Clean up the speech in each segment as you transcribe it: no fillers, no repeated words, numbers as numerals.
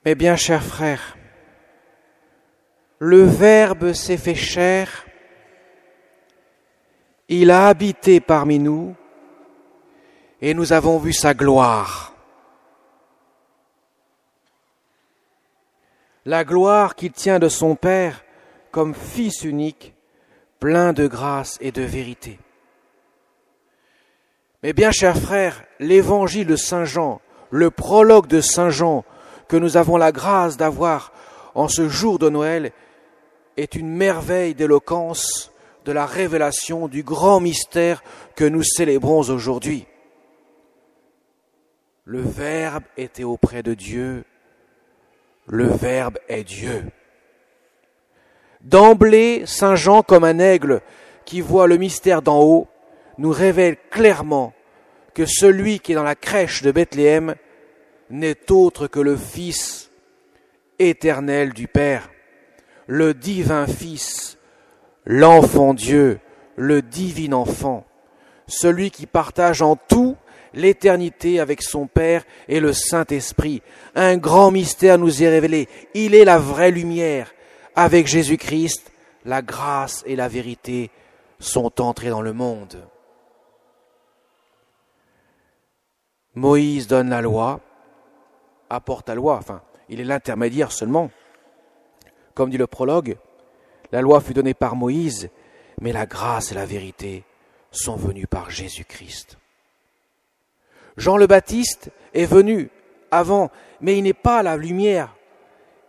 Mes bien chers frères, le Verbe s'est fait chair, il a habité parmi nous et nous avons vu sa gloire. La gloire qu'il tient de son Père comme Fils unique, plein de grâce et de vérité. Mes bien chers frères, l'évangile de Saint Jean, le prologue de Saint Jean, que nous avons la grâce d'avoir en ce jour de Noël, est une merveille d'éloquence de la révélation du grand mystère que nous célébrons aujourd'hui. Le Verbe était auprès de Dieu, le Verbe est Dieu. D'emblée, Saint Jean, comme un aigle qui voit le mystère d'en haut, nous révèle clairement que celui qui est dans la crèche de Bethléem n'est autre que le Fils éternel du Père, le divin Fils, l'enfant Dieu, le divin enfant, celui qui partage en tout l'éternité avec son Père et le Saint-Esprit. Un grand mystère nous est révélé. Il est la vraie lumière. Avec Jésus-Christ, la grâce et la vérité sont entrées dans le monde. Moïse donne la loi, apporte la loi, il est l'intermédiaire seulement. Comme dit le prologue, la loi fut donnée par Moïse, mais la grâce et la vérité sont venues par Jésus-Christ. Jean le Baptiste est venu avant, mais il n'est pas la lumière,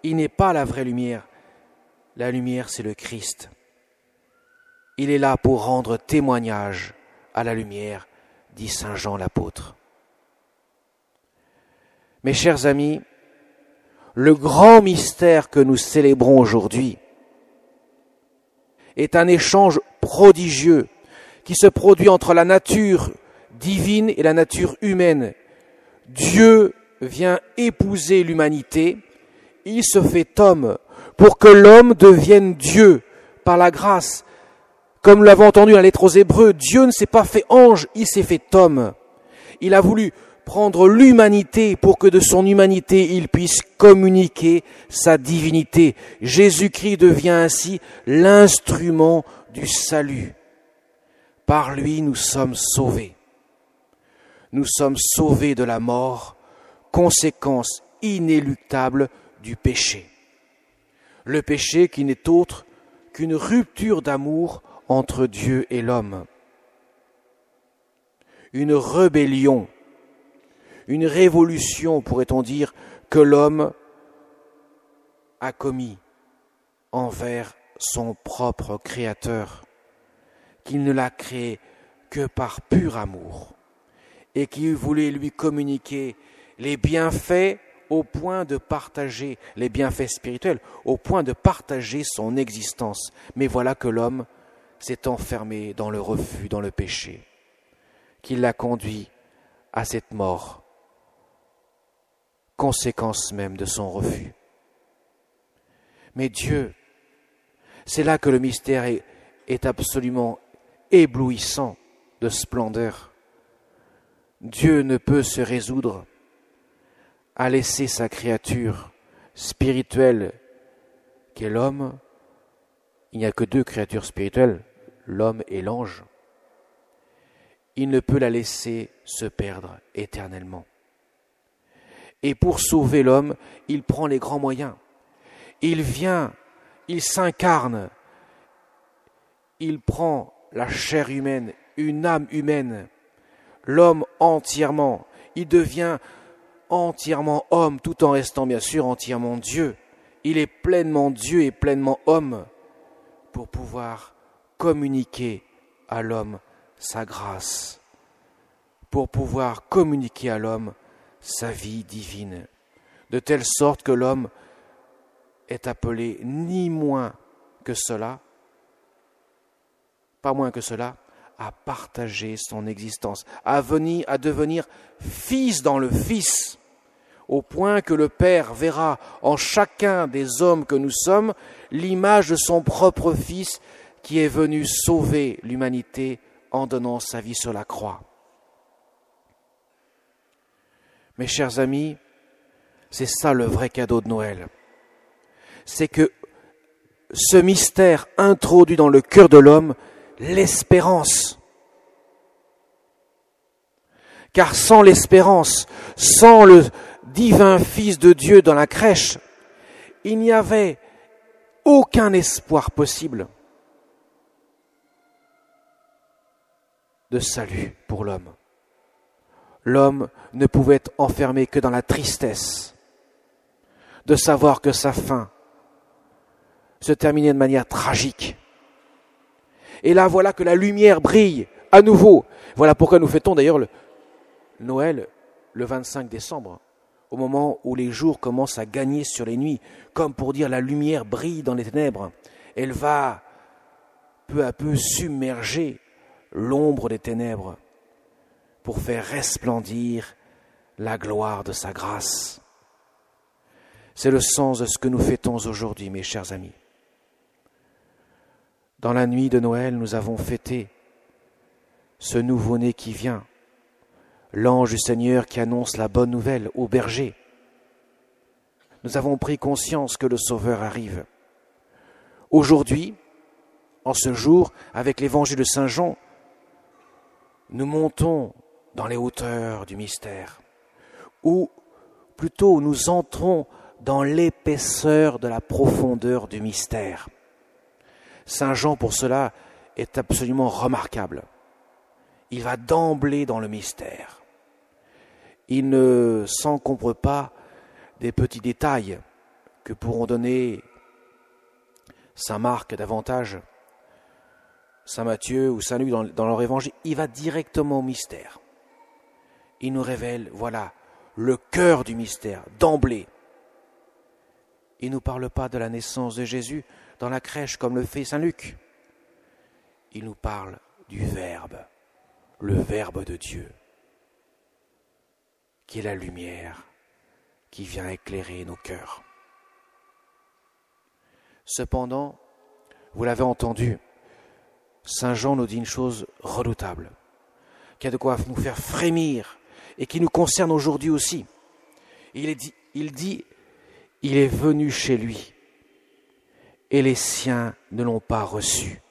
il n'est pas la vraie lumière. La lumière, c'est le Christ. Il est là pour rendre témoignage à la lumière, dit Saint Jean l'apôtre. Mes chers amis, le grand mystère que nous célébrons aujourd'hui est un échange prodigieux qui se produit entre la nature divine et la nature humaine. Dieu vient épouser l'humanité, il se fait homme pour que l'homme devienne Dieu par la grâce. Comme nous l'avons entendu dans la lettre aux Hébreux, Dieu ne s'est pas fait ange, il s'est fait homme. Il a voulu prendre l'humanité pour que de son humanité il puisse communiquer sa divinité. Jésus-Christ devient ainsi l'instrument du salut. Par lui nous sommes sauvés. Nous sommes sauvés de la mort, conséquence inéluctable du péché. Le péché qui n'est autre qu'une rupture d'amour entre Dieu et l'homme. Une rébellion, une révolution, pourrait-on dire, que l'homme a commis envers son propre Créateur, qu'il ne l'a créé que par pur amour et qu'il voulait lui communiquer les bienfaits au point de partager, les bienfaits spirituels, au point de partager son existence. Mais voilà que l'homme s'est enfermé dans le refus, dans le péché, qui l'a conduit à cette mort, conséquence même de son refus. Mais Dieu, c'est là que le mystère est absolument éblouissant de splendeur. Dieu ne peut se résoudre à laisser sa créature spirituelle qui est l'homme. Il n'y a que deux créatures spirituelles, l'homme et l'ange. Il ne peut la laisser se perdre éternellement. Et pour sauver l'homme, il prend les grands moyens. Il vient, il s'incarne, il prend la chair humaine, une âme humaine, l'homme entièrement. Il devient entièrement homme, tout en restant bien sûr entièrement Dieu. Il est pleinement Dieu et pleinement homme pour pouvoir communiquer à l'homme sa grâce, pour pouvoir communiquer à l'homme sa vie divine, de telle sorte que l'homme est appelé ni moins que cela, pas moins que cela, à partager son existence, à devenir fils dans le Fils, au point que le Père verra en chacun des hommes que nous sommes l'image de son propre Fils qui est venu sauver l'humanité en donnant sa vie sur la croix. Mes chers amis, C'est ça le vrai cadeau de Noël. C'est que ce mystère introduit dans le cœur de l'homme l'espérance. Car sans l'espérance, sans le divin Fils de Dieu dans la crèche, il n'y avait aucun espoir possible de salut pour l'homme. L'homme ne pouvait être enfermé que dans la tristesse de savoir que sa fin se terminait de manière tragique. Et là, voilà que la lumière brille à nouveau. Voilà pourquoi nous fêtons d'ailleurs le Noël le 25 décembre, au moment où les jours commencent à gagner sur les nuits, comme pour dire la lumière brille dans les ténèbres. Elle va peu à peu submerger l'ombre des ténèbres pour faire resplendir la gloire de sa grâce. C'est le sens de ce que nous fêtons aujourd'hui, mes chers amis. Dans la nuit de Noël, nous avons fêté ce nouveau-né qui vient, l'ange du Seigneur qui annonce la bonne nouvelle aux bergers. Nous avons pris conscience que le Sauveur arrive. Aujourd'hui, en ce jour, avec l'évangile de Saint Jean, nous montons dans les hauteurs du mystère, ou plutôt nous entrons dans l'épaisseur de la profondeur du mystère. Saint Jean, pour cela, est absolument remarquable. Il va d'emblée dans le mystère. Il ne s'encombre pas des petits détails que pourront donner Saint Marc davantage, Saint Matthieu ou Saint Luc dans leur évangile. Il va directement au mystère. Il nous révèle, voilà, le cœur du mystère, d'emblée. Il ne nous parle pas de la naissance de Jésus dans la crèche comme le fait Saint Luc. Il nous parle du Verbe, le Verbe de Dieu, qui est la lumière qui vient éclairer nos cœurs. Cependant, vous l'avez entendu, Saint Jean nous dit une chose redoutable, qui a de quoi nous faire frémir et qui nous concerne aujourd'hui aussi. Il dit, il est venu chez lui et les siens ne l'ont pas reçu.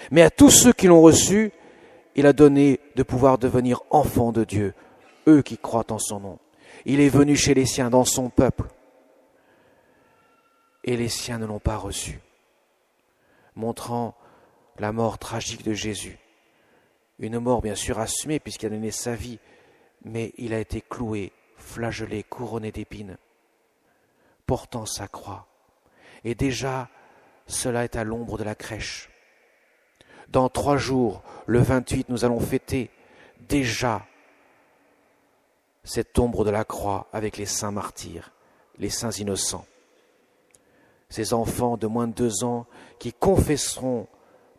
Mais à tous ceux qui l'ont reçu, il a donné de pouvoir devenir enfants de Dieu, eux qui croient en son nom. Il est venu chez les siens, dans son peuple, et les siens ne l'ont pas reçu, montrant la mort tragique de Jésus. Une mort bien sûr assumée puisqu'il a donné sa vie, mais il a été cloué, flagellé, couronné d'épines, portant sa croix. Et déjà, cela est à l'ombre de la crèche. Dans 3 jours, le 28, nous allons fêter déjà cette ombre de la croix avec les saints martyrs, les saints innocents. Ces enfants de moins de 2 ans qui confesseront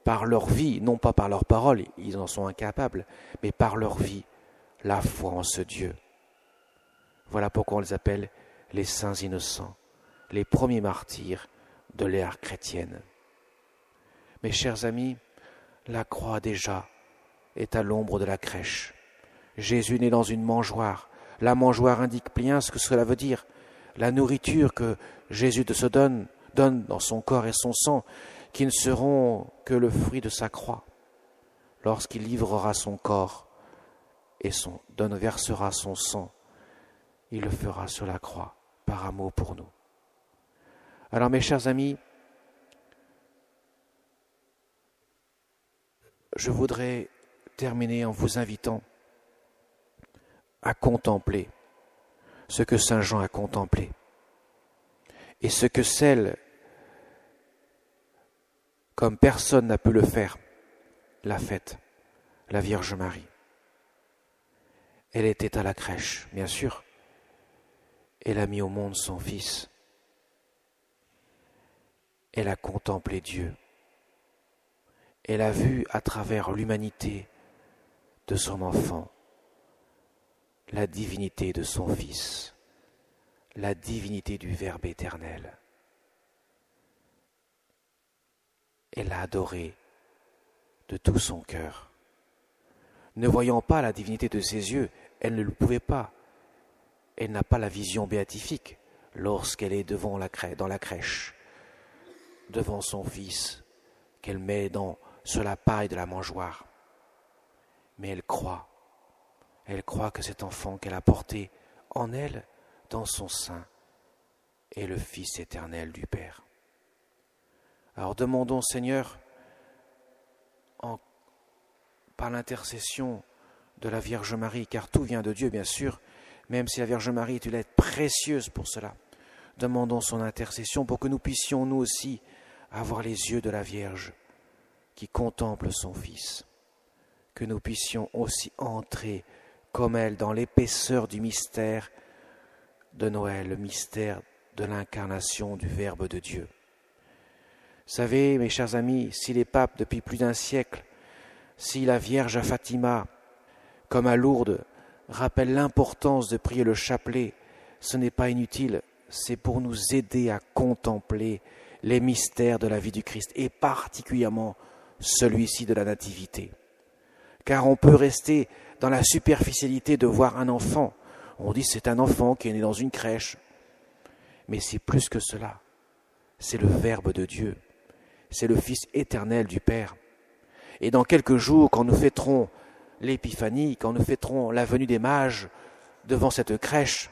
par leur vie, non pas par leurs paroles, ils en sont incapables, mais par leur vie, la foi en ce Dieu. Voilà pourquoi on les appelle les saints innocents, les premiers martyrs de l'ère chrétienne. Mes chers amis, la croix déjà est à l'ombre de la crèche. Jésus naît dans une mangeoire. La mangeoire indique bien ce que cela veut dire. La nourriture que Jésus se donne dans son corps et son sang, qui ne seront que le fruit de sa croix. Lorsqu'il livrera son corps et versera son sang, il le fera sur la croix, par amour pour nous. Alors mes chers amis, je voudrais terminer en vous invitant à contempler ce que Saint Jean a contemplé et ce que celle, comme personne n'a pu le faire, l'a faite, la Vierge Marie. Elle était à la crèche, bien sûr. Elle a mis au monde son Fils. Elle a contemplé Dieu. Elle a vu à travers l'humanité de son enfant la divinité de son Fils, la divinité du Verbe éternel. Elle l'a adoré de tout son cœur. Ne voyant pas la divinité de ses yeux, elle ne le pouvait pas elle n'a pas la vision béatifique lorsqu'elle est dans la crèche, devant son fils, qu'elle met sur la paille de la mangeoire. Mais elle croit que cet enfant qu'elle a porté en elle, dans son sein, est le Fils éternel du Père. Alors demandons, Seigneur, par l'intercession de la Vierge Marie, car tout vient de Dieu, bien sûr, même si la Vierge Marie est une lettre précieuse pour cela. Demandons son intercession pour que nous puissions, nous aussi, avoir les yeux de la Vierge qui contemple son Fils, que nous puissions aussi entrer comme elle dans l'épaisseur du mystère de Noël, le mystère de l'incarnation du Verbe de Dieu. Vous savez, mes chers amis, si les papes, depuis plus d'un siècle, si la Vierge à Fatima, comme à Lourdes, rappelle l'importance de prier le chapelet, ce n'est pas inutile, c'est pour nous aider à contempler les mystères de la vie du Christ, et particulièrement celui-ci de la Nativité. Car on peut rester dans la superficialité de voir un enfant. On dit c'est un enfant qui est né dans une crèche. Mais c'est plus que cela. C'est le Verbe de Dieu. C'est le Fils éternel du Père. Et dans quelques jours, quand nous fêterons l'Épiphanie, quand nous fêterons la venue des mages devant cette crèche,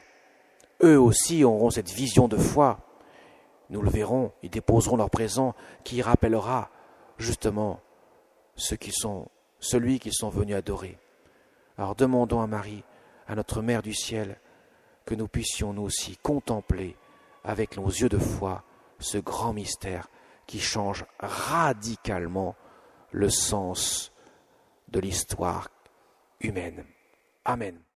eux aussi auront cette vision de foi. Nous le verrons, ils déposeront leur présent qui rappellera justement celui qu'ils sont venus adorer. Alors demandons à Marie, à notre Mère du ciel, que nous puissions nous aussi contempler avec nos yeux de foi ce grand mystère qui change radicalement le sens de l'histoire humaine. Amen.